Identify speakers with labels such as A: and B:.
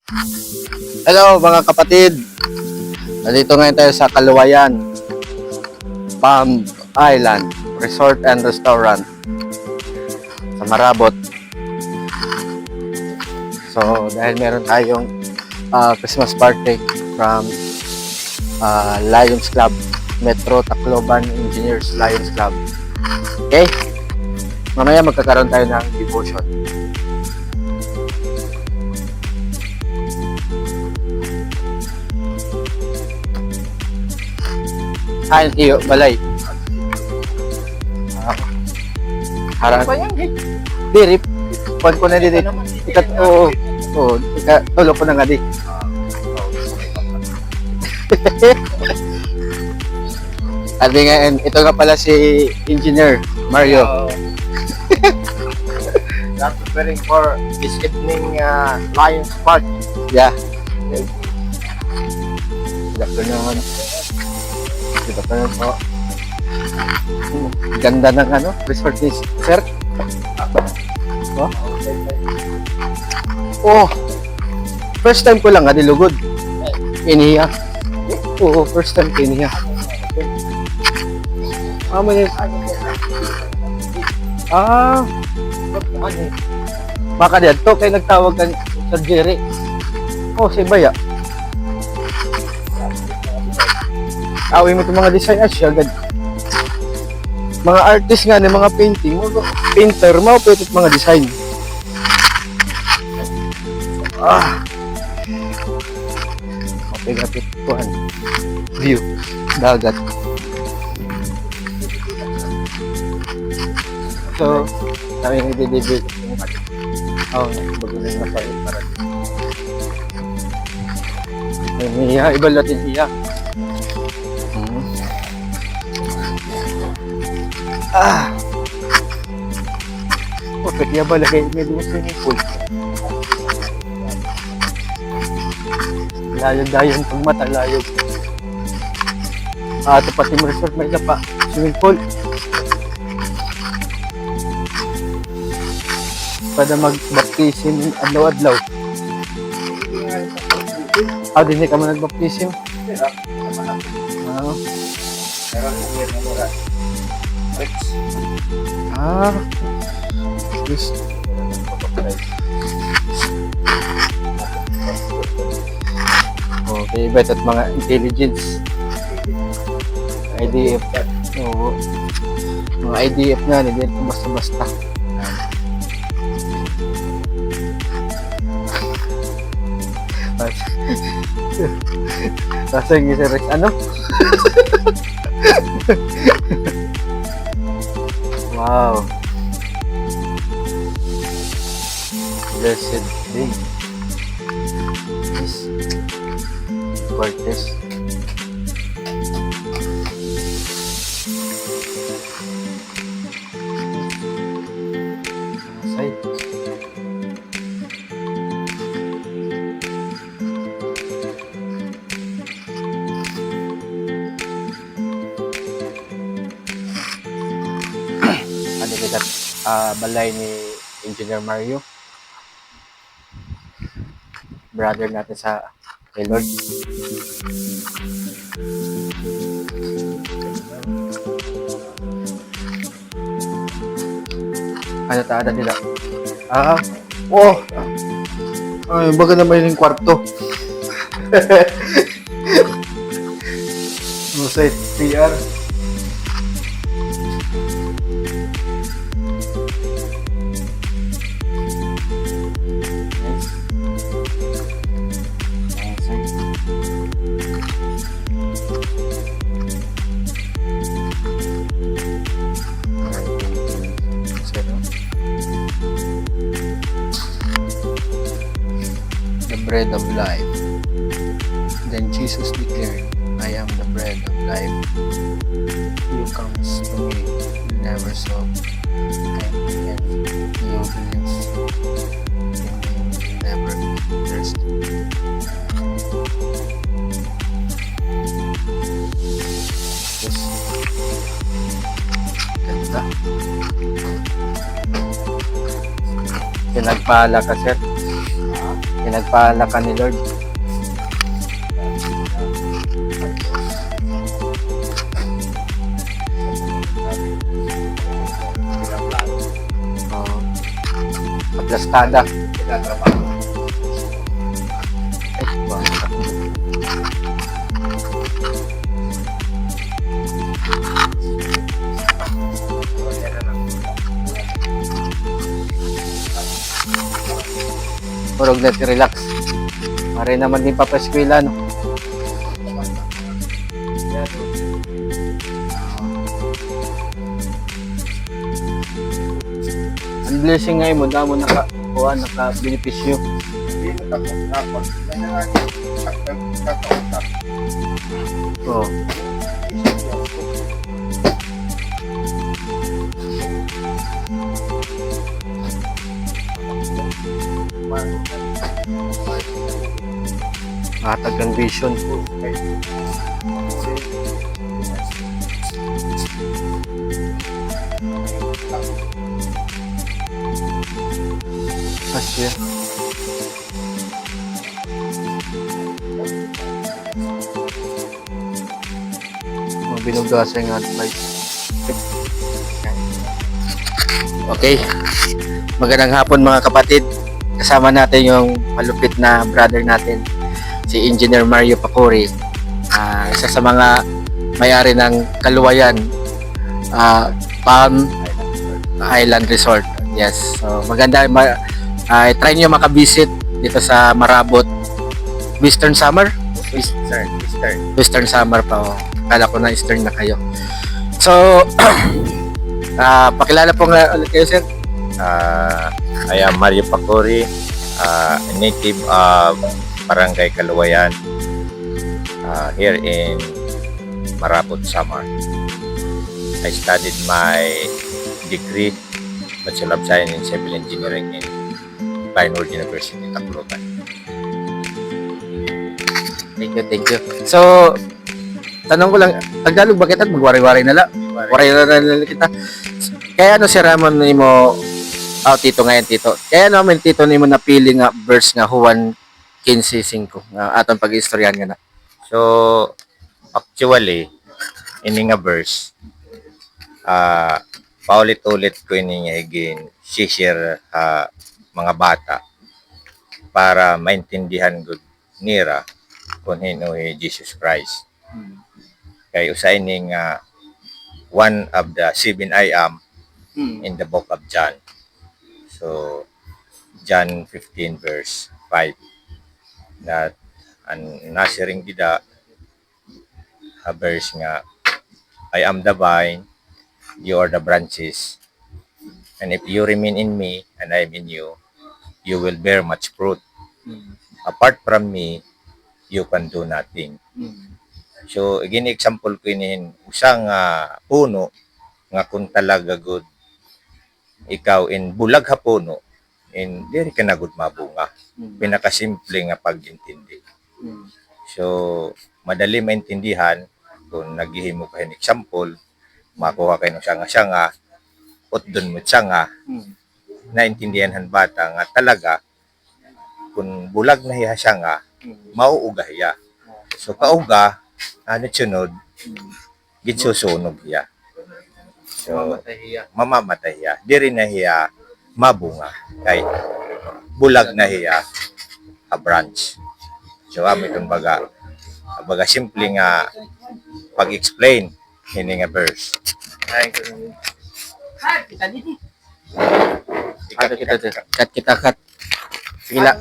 A: Hello mga kapatid. Nandito ngayon tayo sa Kaluwayan, Palm Island Resort and Restaurant sa Marabot. So dahil meron tayong Christmas party from Lions Club, Metro Tacloban Engineers Lions Club. Okay? Mamaya magkakaroon tayo ng devotion. Kain iyo, balay. Harap. Dirip. Kuan ko na dito. Ikat, oo. Oo, tulo ko na nga di. Sabi nga, ito nga pala si Engineer Mario.
B: Not preparing for this evening Lions Park.
A: Yeah. Good afternoon. Good afternoon po. Ganda ng resort ni Sir. Oh. Oh. First time ko lang dilugod. Iniya. Oo, first time ko iniya. Baka dito kay nagtawag kan Sir Jerry. Oh, si Baya. Awin mo itong mga design siya agad. Mga artist nga ni mga painting, painter, mapit mga design. Okay, kapit kuhan. View, dagat. So, kami nagdidibig. Oh, bago na napalit para. Ay, iba natin iya. Bakit niya ba lagay may doon swimming pool? Layog-dayon pag mata, layog. Ito pa Team Resort, may isa pa swimming pool. Para mag-baptism adlaw-adlaw. Din ka man nag-baptism? Yes. Okay, bet at mga intelligence. IDF. Oo. Mga IDF nga, hindi ito basta-basta. Kasi yung isa rin, Wow. Blessed day. This Cortes. Side. Ano kita balay ni Engineer Mario, brother natin sa kay Lord. Ano taada nila? Ay, baga naman yung kwarto. Musay PR. The bread of life. Then Jesus declared, I am the bread of life. He who comes to me will never sow, and he who believes in me will never thirst. Yes. Ganda. Pinagpala ka, sir. Pinagpala ka ni Lord. Oh. Aplastada. Purog na relax. Mare naman din papaskwela, no? Ang blessing ngayon mo, damo naka-benepisyo. Oo. Matag ang vision po. Asya. Binugasan nga advice. Okay. Magandang hapon mga kapatid. Kasama natin yung malupit na brother natin, si Engineer Mario Pacori. Isa sa mga may-ari ng Kaluwayan Palm Island Resort. Yes. So maganda try niyo makabisit dito sa Marabot. Western Summer? Western Summer pa. Oh. Kala ko na Eastern na kayo. So pakilala po nga ulit kayo, sir.
C: I am Mario Pacori, native of Barangay Kaluwayan, here in Marabot, Samar. I studied my degree, Bachelor of Science in Civil Engineering in Bainord University, Tacloban.
A: Thank you. So, tanong ko lang, Tagalog ba kita? Magwari-wari na lang. Wari-wari na lang kita. Kaya ano si Ramon ni mo, tito ngayon, tito. Kaya naman tito ni mo napili nga verse nga Juan 15:5 nga atong pag-istoryan nga na.
C: So, actually, ini nga verse, paulit-ulit ko ini nga higin, share mga bata para maintindihan gud nira kung hino Jesus Christ. Kay usain ning one of the 7 I am in the book of John. So, John 15 verse 5. That ang nasiring gida a verse nga, I am the vine, you are the branches. And if you remain in me and I am in you, you will bear much fruit. Apart from me, you can do nothing. So, again, example ko inin, usang puno, nga kung talaga good, ikaw in bulag ha puno, in diri ka na good mabunga. Pinakasimple nga pag-intindi. So, madali maintindihan, kung naghihimo ka ng example, makuha kayo ng sanga-sanga, doon mo sanga, naintindihan han bata nga talaga, kung bulag na hiya siya nga, mauuga hiya. So, kauga, ano sunod, gitsusunog hiya. So, mamamatay hiya. Di rin na hiya mabunga. Kay bulag na hiya a branch. So, amin itong baga simple nga pag-explain hini nga verse.
A: Cut. Sige lang.